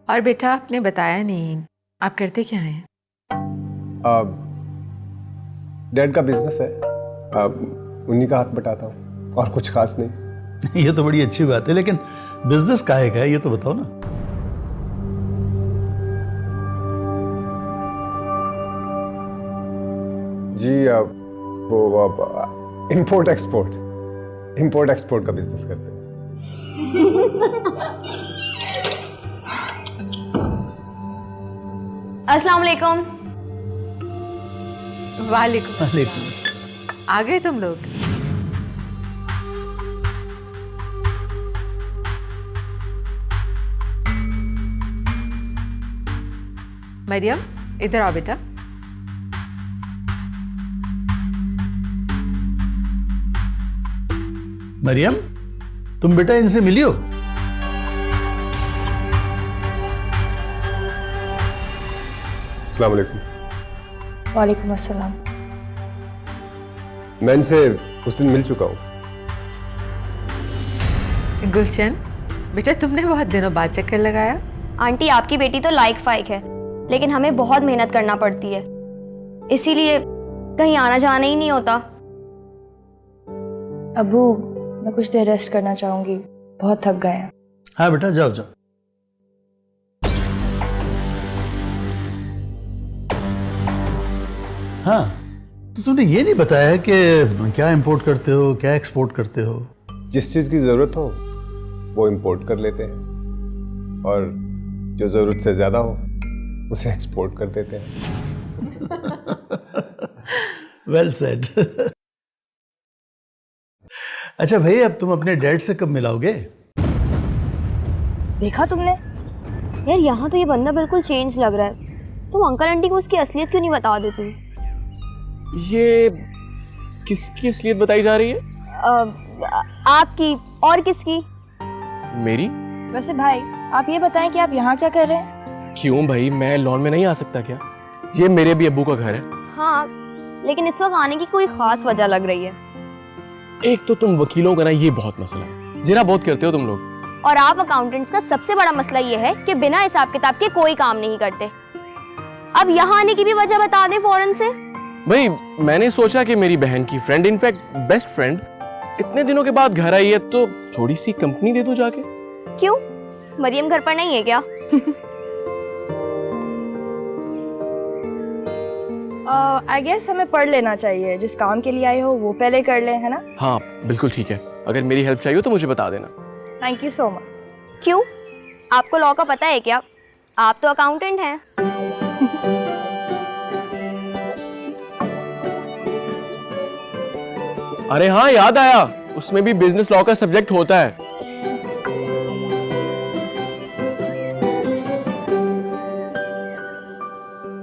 और बेटा आपने बताया नहीं, आप करते क्या हैं? डैड का बिजनेस है, उन्हीं का हाथ बटाता हूँ, और कुछ खास नहीं। ये तो बड़ी अच्छी बात है, लेकिन बिजनेस काहे का है ये तो बताओ ना। जी वो इंपोर्ट एक्सपोर्ट का बिजनेस करते हैं। अस्सलाम वालेकुम। वालेकुम। आ गए तुम लोग? मरियम इधर आओ बेटा। मरियम, तुम बेटा इनसे मिलियो? अस्सलाम वालेकुम। वालेकुम अस्सलाम। मैं इनसे उस दिन मिल चुका हूँ। गुलशन बेटा, तुमने बहुत दिनों बाद चक्कर लगाया। आंटी आपकी बेटी तो लाइक फाइक है, लेकिन हमें बहुत मेहनत करना पड़ती है, इसीलिए कहीं आना जाना ही नहीं होता। अबू, मैं कुछ देर रेस्ट करना चाहूंगी, बहुत थक गए हैं। हाँ बेटा, जाओ जाओ। हाँ, तो तुमने ये नहीं बताया कि क्या इंपोर्ट करते हो, क्या एक्सपोर्ट करते हो? जिस चीज की जरूरत हो वो इंपोर्ट कर लेते हैं, और जो जरूरत से ज्यादा हो उसे एक्सपोर्ट कर देते हैं। Well said. अच्छा भाई, अब तुम अपने डैड से कब मिलाओगे? देखा तुमने? यार यहाँ तो ये बंदा बिल्कुल चेंज लग रहा है। तुम अंकल आंटी को उसकी असलियत क्यों नहीं बता देती? ये किसकी असलियत बताई जा रही है? आपकी और किसकी? मेरी? वैसे भाई, आप ये बताएं कि आप यहाँ क्या कर रहे हैं? क्यों भाई, मैं लॉन में नहीं आ सकता क्या? ये मेरे भी अब्बू का घर है। हाँ, लेकिन इस वक्त आने की कोई खास वजह लग रही है। एक तो तुम वकीलों का ना ये बहुत मसला है, जरा बहुत करते हो तुम लोग। और आप अकाउंटेंट्स का सबसे बड़ा मसला ये है कि बिना हिसाब किताब के कोई काम नहीं करते। अब यहाँ आने की भी वजह बता दें फौरन से। भाई मैंने सोचा कि मेरी बहन की फ्रेंड, इनफैक्ट बेस्ट फ्रेंड, इतने दिनों के बाद घर आई है तो थोड़ी सी कंपनी दे दूं जाके। क्यों, मरियम घर पर नहीं है क्या? आई गेस हमें पढ़ लेना चाहिए। जिस काम के लिए आए हो वो पहले कर लें, है ना? हाँ बिल्कुल ठीक है, अगर मेरी हेल्प चाहिए हो तो मुझे बता देना। Thank you so much. क्यों, आपको लॉ का पता है क्या? आप तो अकाउंटेंट हैं। अरे हाँ, याद आया, उसमें भी बिजनेस लॉ का सब्जेक्ट होता है।